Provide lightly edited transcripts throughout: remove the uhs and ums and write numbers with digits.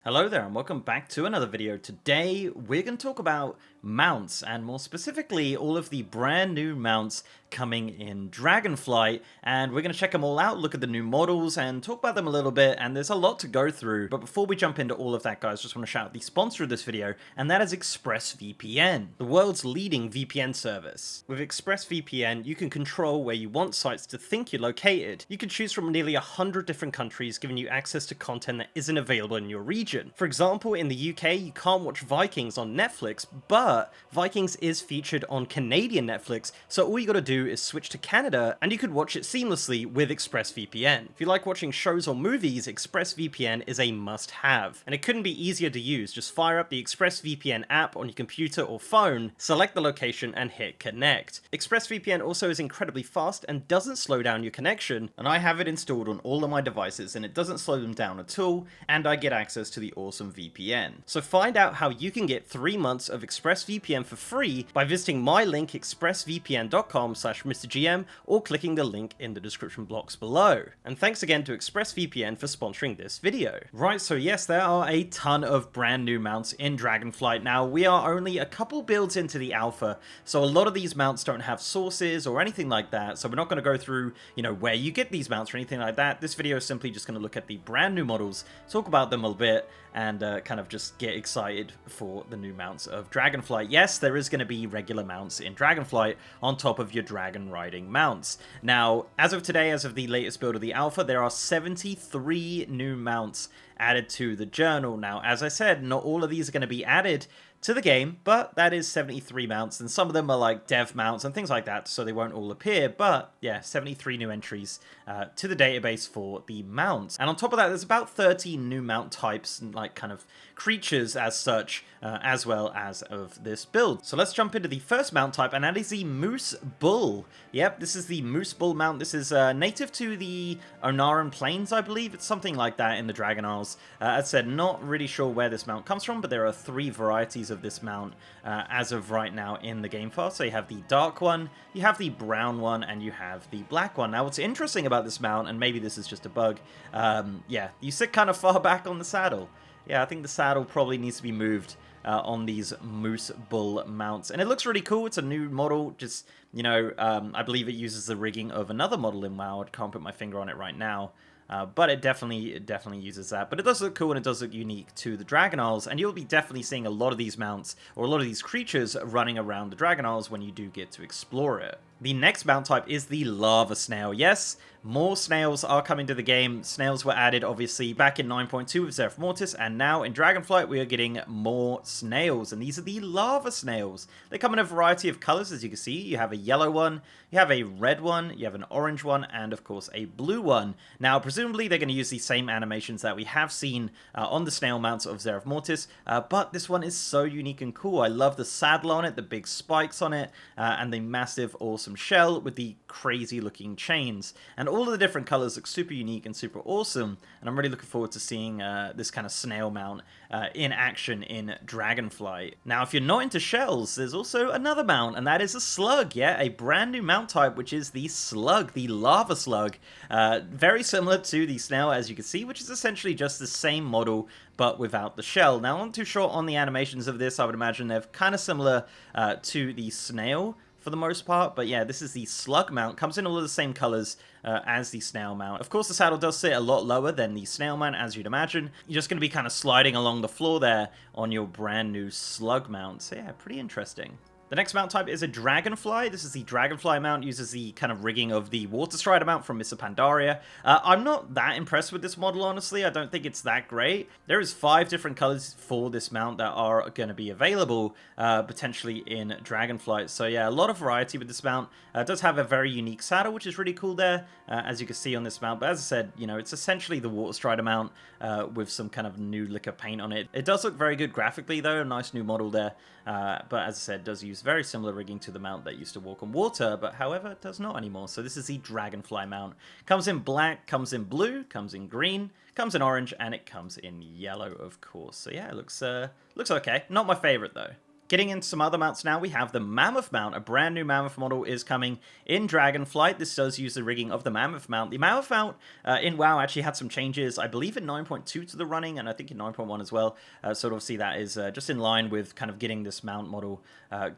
Hello there and welcome back to another video. Today we're going to talk about mounts, and more specifically all of the brand new mounts coming in Dragonflight, and we're going to check them all out, look at the new models and talk about them a little bit, and there's a lot to go through. But before we jump into all of that, guys, just want to shout out the sponsor of this video, and that is ExpressVPN, the world's leading VPN service. With ExpressVPN, you can control where you want sites to think you're located. You can choose from nearly 100 different countries, giving you access to content that isn't available in your region. For example, in the UK, you can't watch Vikings on Netflix, but Vikings is featured on Canadian Netflix, so all you gotta do is switch to Canada and you could watch it seamlessly with ExpressVPN. If you like watching shows or movies, ExpressVPN is a must-have, and it couldn't be easier to use. Just fire up the ExpressVPN app on your computer or phone, select the location and hit connect. ExpressVPN also is incredibly fast and doesn't slow down your connection, and I have it installed on all of my devices and it doesn't slow them down at all, and I get access to the awesome VPN. So find out how you can get 3 months of ExpressVPN for free by visiting my link expressvpn.com/MrGM or clicking the link in the description box below. And thanks again to ExpressVPN for sponsoring this video. Right, so yes, there are a ton of brand new mounts in Dragonflight. Now, we are only a couple builds into the alpha, so a lot of these mounts don't have sources or anything like that, so we're not going to go through, where you get these mounts or anything like that. This video is simply just going to look at the brand new models, talk about them a bit, and kind of just get excited for the new mounts of Dragonflight. Yes, there is going to be regular mounts in Dragonflight on top of your dragon riding mounts. Now, as of today, as of the latest build of the alpha, there are 73 new mounts added to the journal. Now, as I said, not all of these are going to be added to the game, but that is 73 mounts, and some of them are like dev mounts and things like that, so they won't all appear. But yeah, 73 new entries to the database for the mounts. And on top of that, there's about 30 new mount types and like kind of creatures as such, as well as of this build. So let's jump into the first mount type, and that is the Moose Bull. Yep, this is the Moose Bull mount. This is native to the Onaran Plains, I believe. It's something like that in the Dragon Isles. As I said, not really sure where this mount comes from, but there are 3 varieties of this mount as of right now in the game file. So you have the dark one, you have the brown one, and you have the black one. Now, what's interesting about this mount, and maybe this is just a bug, yeah, you sit kind of far back on the saddle. Yeah, I think the saddle probably needs to be moved on these Moose Bull mounts. And it looks really cool. It's a new model. Just, I believe it uses the rigging of another model in WoW. I can't put my finger on it right now. But it definitely uses that. But it does look cool, and it does look unique to the Dragon Isles, and you'll be definitely seeing a lot of these mounts, or a lot of these creatures, running around the Dragon Isles when you do get to explore it. The next mount type is the Lava Snail. Yes, more snails are coming to the game. Snails were added, obviously, back in 9.2 with Zereth Mortis, and now in Dragonflight we are getting more snails, and these are the Lava Snails. They come in a variety of colors, as you can see. You have a yellow one, you have a red one, you have an orange one, and of course a blue one. Now, presumably they're going to use the same animations that we have seen on the snail mounts of Zereth Mortis, but this one is so unique and cool. I love the saddle on it, the big spikes on it, and the massive, awesome shell with the crazy looking chains. And all of the different colors look super unique and super awesome, and I'm really looking forward to seeing this kind of snail mount in action in Dragonflight. Now, if you're not into shells, there's also another mount, and that is a Slug. Yeah, a brand new mount type, which is the Slug, the Lava Slug. Very similar to the Snail, as you can see, which is essentially just the same model, but without the shell. Now, I'm not too sure on the animations of this. I would imagine they're kind of similar to the Snail for the most part, but yeah, this is the Slug mount. Comes in all of the same colors as the Snail mount. Of course, the saddle does sit a lot lower than the Snail mount, as you'd imagine. You're just going to be kind of sliding along the floor there on your brand new Slug mount. So yeah, pretty interesting. The next mount type is a Dragonfly. This is the Dragonfly mount, uses the kind of rigging of the Water Strider mount from Mists of Pandaria. I'm not that impressed with this model, honestly. I don't think it's that great. There is 5 different colors for this mount that are going to be available, potentially in Dragonflight. So yeah, a lot of variety with this mount. It does have a very unique saddle, which is really cool there, as you can see on this mount. But as I said, it's essentially the Water Strider mount with some kind of new liquor paint on it. It does look very good graphically, though. A nice new model there. But as I said, does use very similar rigging to the mount that used to walk on water, but however, it does not anymore. So this is the Dragonfly mount. Comes in black, comes in blue, comes in green, comes in orange, and it comes in yellow, of course. So yeah, it looks okay. Not my favorite, though. Getting into some other mounts now, we have the Mammoth mount. A brand new Mammoth model is coming in Dragonflight. This does use the rigging of the Mammoth mount. The Mammoth mount in WoW actually had some changes, I believe in 9.2 to the running, and I think in 9.1 as well. So obviously that is just in line with kind of getting this mount model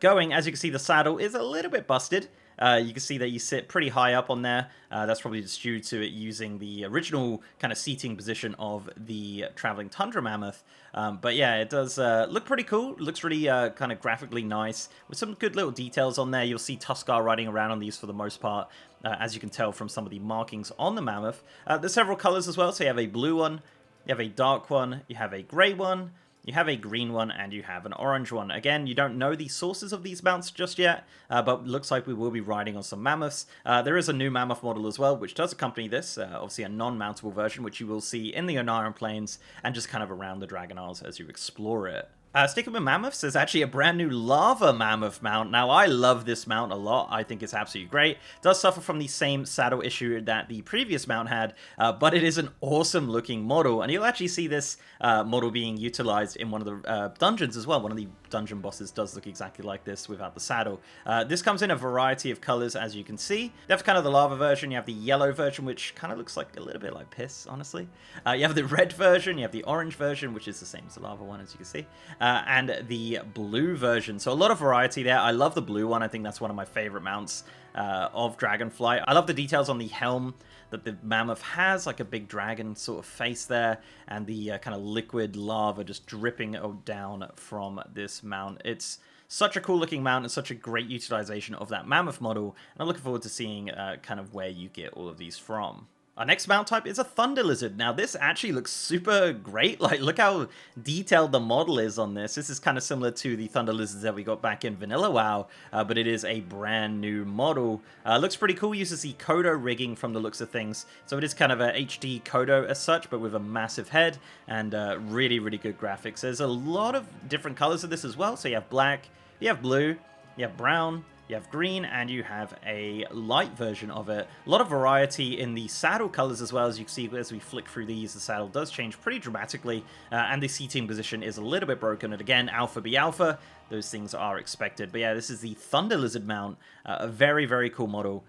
going. As you can see, the saddle is a little bit busted. You can see that you sit pretty high up on there. That's probably just due to it using the original kind of seating position of the Traveling Tundra Mammoth. But yeah, it does look pretty cool. It looks really kind of graphically nice with some good little details on there. You'll see Tuskar riding around on these for the most part, as you can tell from some of the markings on the Mammoth. There's several colors as well. So you have a blue one, you have a dark one, you have a gray one, you have a green one, and you have an orange one. Again, you don't know the sources of these mounts just yet, but looks like we will be riding on some Mammoths. There is a new Mammoth model as well, which does accompany this, obviously a non-mountable version, which you will see in the Onaran Plains and just kind of around the Dragon Isles as you explore it. Sticking with Mammoths, there's actually a brand new Lava Mammoth mount. Now, I love this mount a lot. I think it's absolutely great. It does suffer from the same saddle issue that the previous mount had, but it is an awesome looking model, and you'll actually see this model being utilized in one of the dungeons as well. One of the dungeon bosses does look exactly like this without the saddle. This comes in a variety of colors, as you can see. You have kind of the lava version, you have the yellow version, which kind of looks like a little bit like piss, honestly. You have the red version, you have the orange version, which is the same as the lava one, as you can see. And the blue version. So a lot of variety there. I love the blue one. I think that's one of my favorite mounts of Dragonfly. I love the details on the helm that the Mammoth has, like a big dragon sort of face there, and the kind of liquid lava just dripping down from this mount. It's such a cool looking mount and such a great utilization of that Mammoth model, and I'm looking forward to seeing kind of where you get all of these from. Our next mount type is a Thunder Lizard. Now, this actually looks super great. Like, look how detailed the model is on this. This is kind of similar to the Thunder Lizards that we got back in Vanilla WoW, but it is a brand new model. Looks pretty cool. Uses the Kodo rigging from the looks of things. So it is kind of a HD Kodo as such, but with a massive head and really, really good graphics. There's a lot of different colors of this as well. So you have black, you have blue, you have brown, you have green, and you have a light version of it. A lot of variety in the saddle colors as well. As you can see, as we flick through these, the saddle does change pretty dramatically, and the seating position is a little bit broken. And again, Alpha be Alpha, those things are expected. But yeah, this is the Thunder Lizard mount. A very, very cool model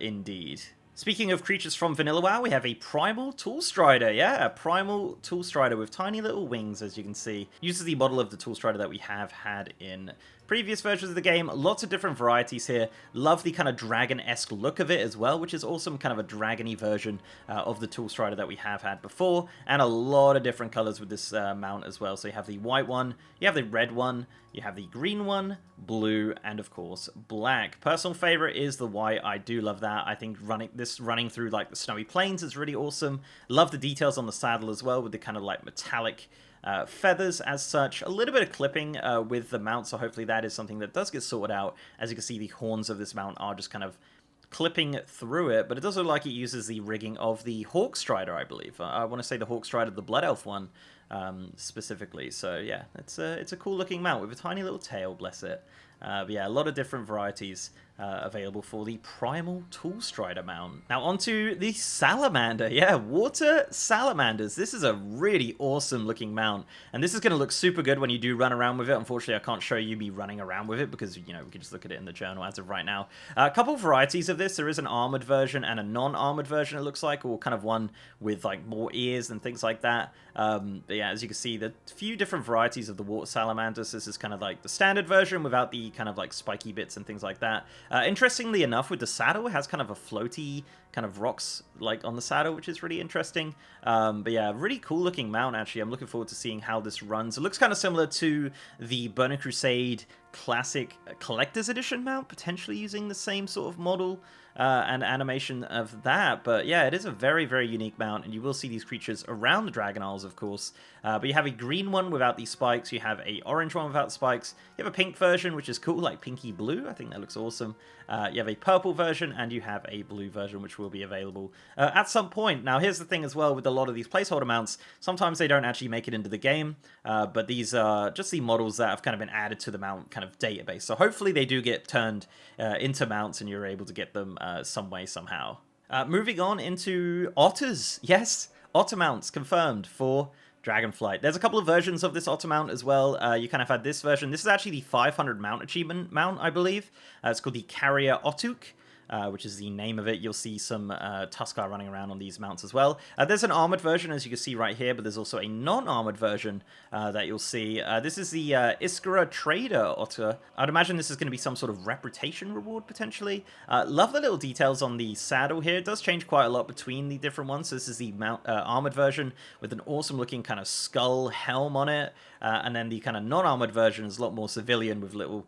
indeed. Speaking of creatures from Vanilla WoW, we have a Primal Tool Strider. Yeah, a Primal Tool Strider with tiny little wings, as you can see. Uses the model of the Tool Strider that we have had in previous versions of the game. Lots of different varieties here. Love the kind of dragon-esque look of it as well, which is awesome. Kind of a dragon-y version of the Tool Strider that we have had before. And a lot of different colors with this mount as well. So you have the white one, you have the red one, you have the green one, blue, and of course, black. Personal favorite is the white. I do love that. I think running through like the snowy plains is really awesome. Love the details on the saddle as well with the kind of like metallic feathers as such. A little bit of clipping with the mount, so hopefully that is something that does get sorted out. As you can see, the horns of this mount are just kind of clipping through it, but it does look like it uses the rigging of the Hawk Strider, I believe. I want to say the Hawk Strider, the Blood Elf one, specifically. So yeah, it's a cool looking mount with a tiny little tail, bless it. But yeah, a lot of different varieties available for the Primal Tool Strider mount. Now onto the Salamander. Yeah, Water Salamanders. This is a really awesome looking mount, and this is going to look super good when you do run around with it. Unfortunately, I can't show you me running around with it because, you know, we can just look at it in the journal as of right now. A couple varieties of this. There is an armored version and a non-armored version, it looks like, or kind of one with like more ears and things like that. But yeah, as you can see, the few different varieties of the Water Salamanders. This is kind of like the standard version without the kind of like spiky bits and things like that. Interestingly enough, with the saddle, it has kind of a floaty kind of rocks like on the saddle, which is really interesting. But yeah, really cool looking mount, actually. I'm looking forward to seeing how this runs. It looks kind of similar to the Burning Crusade Classic Collector's Edition mount, potentially using the same sort of model and animation of that. But yeah, it is a very, very unique mount, and you will see these creatures around the Dragon Isles, of course. But you have a green one without these spikes, you have a orange one without spikes, you have a pink version, which is cool, like pinky blue. I think that looks awesome. You have a purple version, and you have a blue version, which will be available at some point. Now, here's the thing as well with a lot of these placeholder mounts. Sometimes they don't actually make it into the game, but these are just the models that have kind of been added to the mount kind of database. So hopefully they do get turned into mounts, and you're able to get them some way, somehow. Moving on into Otters. Yes, Otter mounts confirmed for Dragonflight. There's a couple of versions of this otter mount as well. You kind of had this version. This is actually the 500 mount achievement mount, I believe. It's called the Carrier Otuk. Which is the name of it. You'll see some Tuskar running around on these mounts as well. There's an armored version, as you can see right here, but there's also a non-armored version that you'll see. This is the Iskara Trader Otter. I'd imagine this is going to be some sort of reputation reward, potentially. Love the little details on the saddle here. It does change quite a lot between the different ones. So this is the armored version with an awesome-looking kind of skull helm on it. And then the kind of non-armored version is a lot more civilian with little,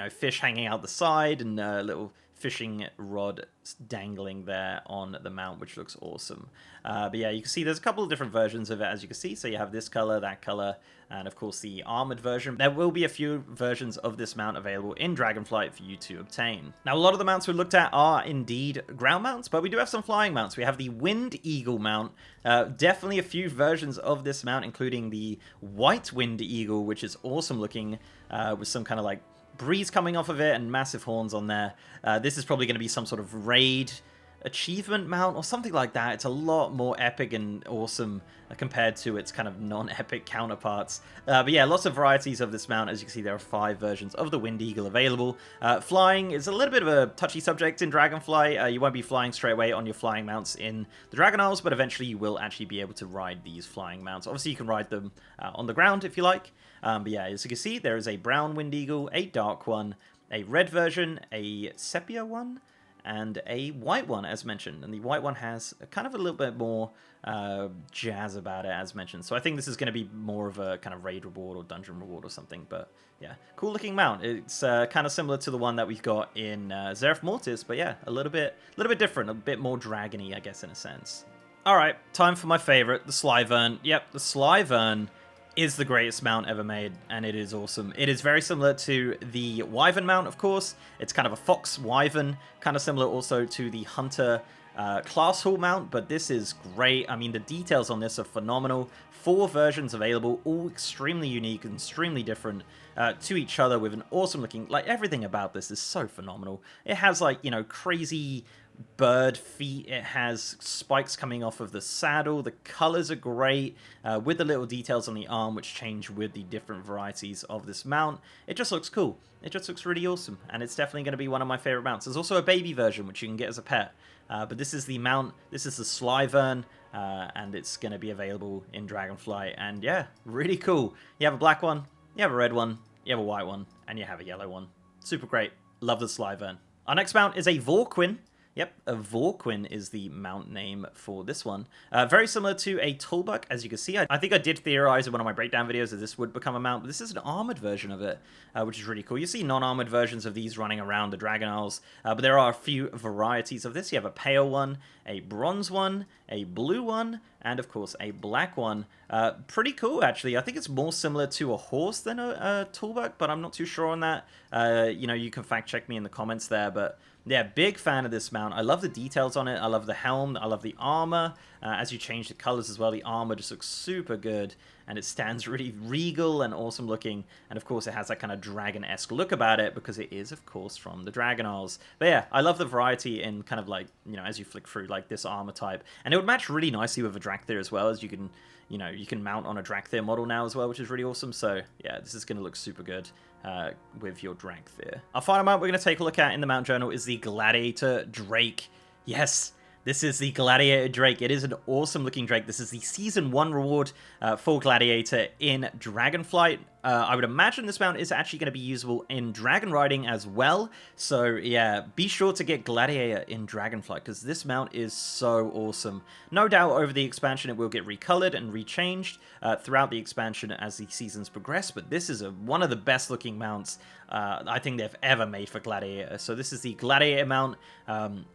fish hanging out the side and little fishing rod dangling there on the mount, which looks awesome. But yeah, you can see there's a couple of different versions of it, as you can see. So you have this color, that color, and of course the armored version. There will be a few versions of this mount available in Dragonflight for you to obtain. Now, a lot of the mounts we looked at are indeed ground mounts, but we do have some flying mounts. We have the Wind Eagle mount. Definitely a few versions of this mount, including the White Wind Eagle, which is awesome looking, with some kind of like breeze coming off of it and massive horns on there. This is probably going to be some sort of raid achievement mount or something like that. It's a lot more epic and awesome compared to its kind of non-epic counterparts. But yeah, lots of varieties of this mount. As you can see, there are 5 versions of the Wind Eagle available. Flying is a little bit of a touchy subject in Dragonfly. You won't be flying straight away on your flying mounts in the Dragon Isles, but eventually you will actually be able to ride these flying mounts. Obviously, you can ride them on the ground if you like. But yeah, as you can see, there is a brown Wind Eagle, a dark one, a red version, a sepia one, and a white one, as mentioned. And the white one has kind of a little bit more jazz about it, as mentioned. So I think this is going to be more of a kind of raid reward or dungeon reward or something. But yeah, cool looking mount. It's kind of similar to the one that we've got in Zeref Mortis, but yeah, a little bit different, a bit more dragony, I guess, in a sense. All right, time for my favorite, the Slyvern. Yep, the Slyvern is the greatest mount ever made, and it is awesome. It is very similar to the Wyvern mount, of course. It's kind of a fox wyvern, kind of similar also to the Hunter class hall mount, but this is great. I mean, the details on this are phenomenal. 4 versions available, all extremely unique and extremely different to each other, with an awesome looking, like, everything about this is so phenomenal. It has, like, crazy bird feet. It has spikes coming off of the saddle. The colors are great, with the little details on the arm which change with the different varieties of this mount. It just looks cool. It just looks really awesome, and it's definitely going to be one of my favorite mounts. There's also a baby version which you can get as a pet, but this is the mount. This is the Slyvern, and it's going to be available in Dragonfly. And yeah, really cool. You have a black one, you have a red one, you have a white one, and you have a yellow one. Super great. Love the Slyvern. Our next mount is a Varquin. Yep, a Varquin is the mount name for this one. Very similar to a Tulbuck, as you can see. I think I did theorize in one of my breakdown videos that this would become a mount, but this is an armored version of it, which is really cool. You see non-armored versions of these running around the Dragon Isles, but there are a few varieties of this. You have a pale one, a bronze one, a blue one, and of course a black one. Pretty cool, actually. I think it's more similar to a horse than a Tulbuck, but I'm not too sure on that. You can fact check me in the comments there, but yeah, big fan of this mount. I love the details on it. I love the helm. I love the armor. As you change the colors as well, the armor just looks super good, and it stands really regal and awesome looking. And of course, it has that kind of dragon-esque look about it because it is, of course, from the Dragon Isles. But yeah, I love the variety in kind of like, as you flick through like this armor type, and it would match really nicely with a Drakthir as well, as you can, you can mount on a Drakthir model now as well, which is really awesome. So yeah, this is going to look super good with your Drakthir. Our final mount we're going to take a look at in the mount journal is the Gladiator Drake. Yes, this is the Gladiator Drake. It is an awesome looking Drake. This is the Season 1 reward for Gladiator in Dragonflight. I would imagine this mount is actually going to be usable in Dragon Riding as well. So yeah, be sure to get Gladiator in Dragonflight, because this mount is so awesome. No doubt over the expansion it will get recolored and rechanged throughout the expansion as the seasons progress, but this is one of the best looking mounts I think they've ever made for Gladiator. So this is the Gladiator mount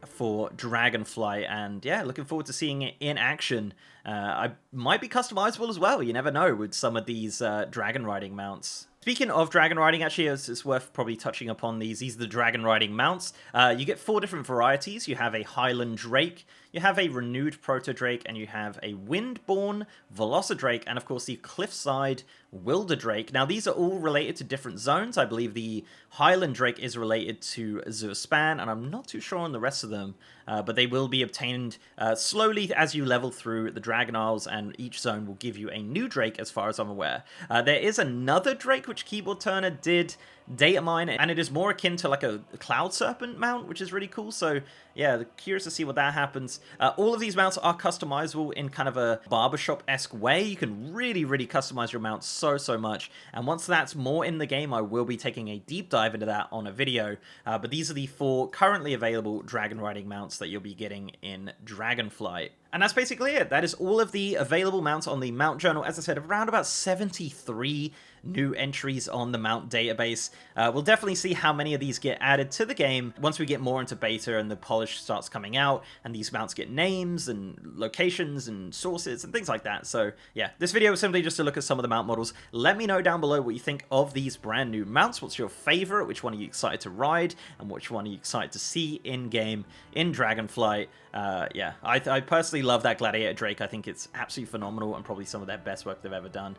for Dragonfly, and yeah, looking forward to seeing it in action. I might be customizable as well, you never know, with some of these Dragon Riding mounts. Speaking of Dragon Riding, actually, it's worth probably touching upon these. These are the Dragon Riding mounts. You get 4 different varieties. You have a Highland Drake, you have a Renewed Proto Drake, and you have a Windborn Velocidrake, and of course the Cliffside Wilder Drake. Now, these are all related to different zones. I believe the Highland Drake is related to Zurspan, and I'm not too sure on the rest of them. but they will be obtained slowly as you level through the Dragon Isles, and each zone will give you a new Drake as far as I'm aware. There is another Drake which Keyboard Turner did data mine, and it is more akin to like a Cloud Serpent mount, which is really cool. So yeah, curious to see what that happens. All of these mounts are customizable in kind of a barbershop-esque way. You can really customize your mount so much, and once that's more in the game, I will be taking a deep dive into that on a video. But these are the 4 currently available dragon riding mounts that you'll be getting in Dragonflight. And that's basically it. That is all of the available mounts on the Mount Journal. As I said, around about 73 new entries on the Mount database. We'll definitely see how many of these get added to the game once we get more into beta and the polish starts coming out, and these mounts get names and locations and sources and things like that. So yeah, this video is simply just to look at some of the mount models. Let me know down below what you think of these brand new mounts. What's your favorite? Which one are you excited to ride? And which one are you excited to see in-game in Dragonflight? Yeah, I personally love that Gladiator Drake. I think it's absolutely phenomenal and probably some of their best work they've ever done.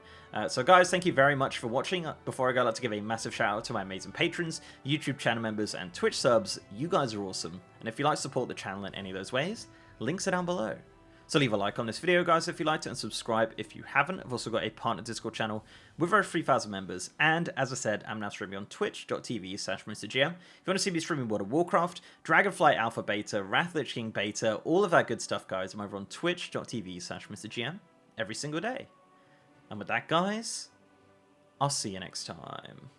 So guys, thank you very much for watching. Before I go, I'd like to give a massive shout out to my amazing patrons, YouTube channel members, and Twitch subs. You guys are awesome. And if you'd like to support the channel in any of those ways, links are down below. So leave a like on this video, guys, if you liked it, and subscribe if you haven't. I've also got a partner Discord channel with over 3,000 members, and as I said, I'm now streaming on twitch.tv/MrGM. If you want to see me streaming World of Warcraft, Dragonflight Alpha Beta, Wrath Lich King Beta, all of that good stuff, guys, I'm over on twitch.tv/MrGM every single day. And with that, guys, I'll see you next time.